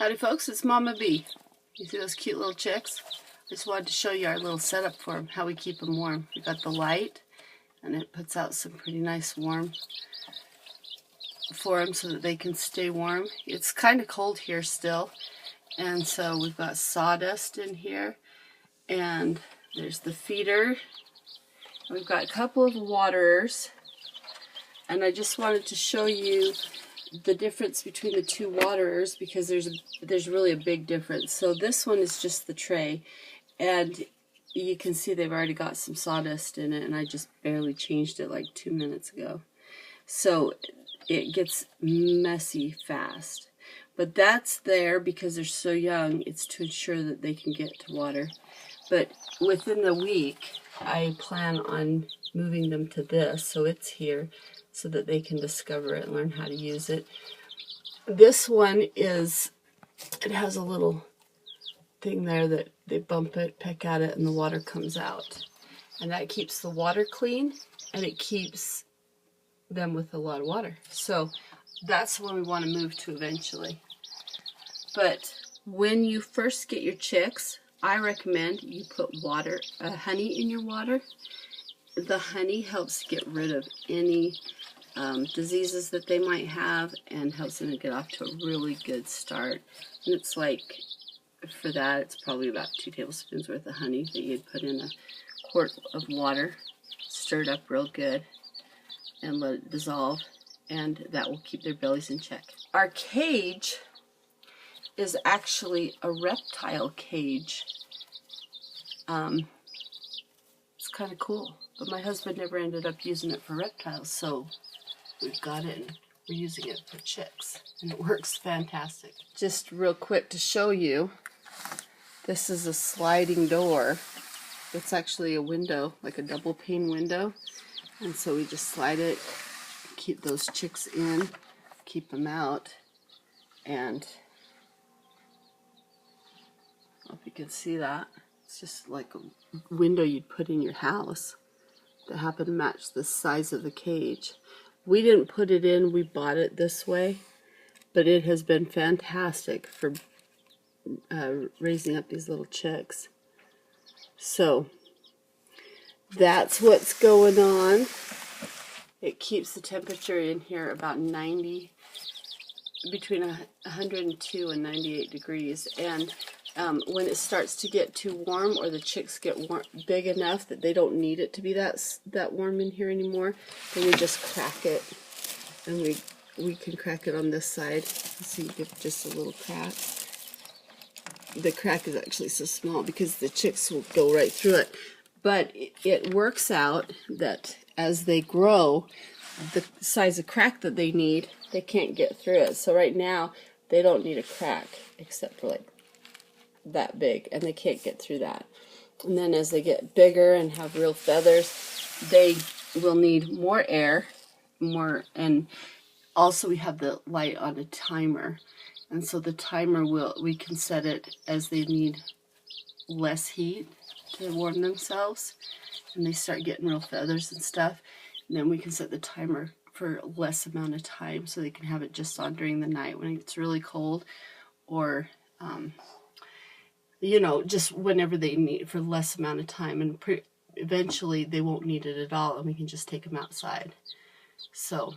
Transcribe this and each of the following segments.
Howdy folks, it's Mama B. You see those cute little chicks? I just wanted to show you our little setup for them, how we keep them warm. We got the light, and it puts out some pretty nice warm for them so that they can stay warm. It's kind of cold here still, and so we've got sawdust in here, and there's the feeder. We've got a couple of waterers, and I just wanted to show you the difference between the two waterers because there's really a big difference. So this one is just the tray, and you can see they've already got some sawdust in it, and I just barely changed it like 2 minutes ago. So it gets messy fast. But that's there because they're so young. It's to ensure that they can get to water. But within the week, I plan on moving them to this, so it's here, so that they can discover it and learn how to use it. This one it has a little thing there that they bump it, peck at it, and the water comes out. And that keeps the water clean, and it keeps them with a lot of water. So that's what we want to move to eventually. But when you first get your chicks, I recommend you put honey in your water. The honey helps get rid of any diseases that they might have and helps them to get off to a really good start. And it's like, for that, it's probably about 2 tablespoons worth of honey that you'd put in a quart of water, stir it up real good, and let it dissolve, and that will keep their bellies in check. Our cage is actually a reptile cage. It's kind of cool, but my husband never ended up using it for reptiles, so we've got it and we're using it for chicks, and it works fantastic. Just real quick to show you, this is a sliding door. It's actually a window, like a double pane window, and so we just slide it, keep those chicks in, keep them out, and I don't know if you can see that. It's just like a window you'd put in your house that happened to match the size of the cage. We didn't put it in, we bought it this way, but it has been fantastic for raising up these little chicks. So that's what's going on. It keeps the temperature in here about 90, between 102 and 98 degrees, and when it starts to get too warm, or the chicks get big enough that they don't need it to be that warm in here anymore, then we just crack it, and we can crack it on this side. So you get just a little crack. The crack is actually so small because the chicks will go right through it. But it works out that as they grow, the size of crack that they need, they can't get through it. So right now, they don't need a crack except for like that big, and they can't get through that. And then as they get bigger and have real feathers, they will need more air, and also we have the light on a timer, and so the timer we can set it as they need less heat to warm themselves, and they start getting real feathers and stuff, and then we can set the timer for less amount of time so they can have it just on during the night when it's really cold, or you know, just whenever they need it for less amount of time, and eventually they won't need it at all, and we can just take them outside. So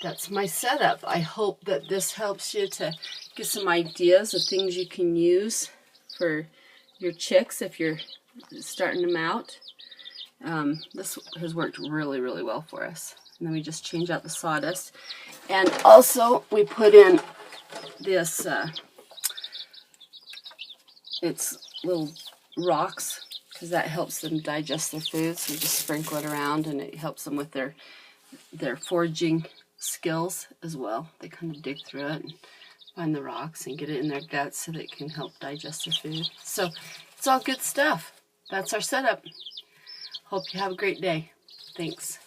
that's my setup. I hope that this helps you to get some ideas of things you can use for your chicks if you're starting them out. This has worked really, really well for us. And then we just change out the sawdust. And also we put in this it's little rocks, because that helps them digest their food. So we just sprinkle it around, and it helps them with their foraging skills as well. They kind of dig through it and find the rocks and get it in their guts so that it can help digest their food. So it's all good stuff. That's our setup. Hope you have a great day. Thanks.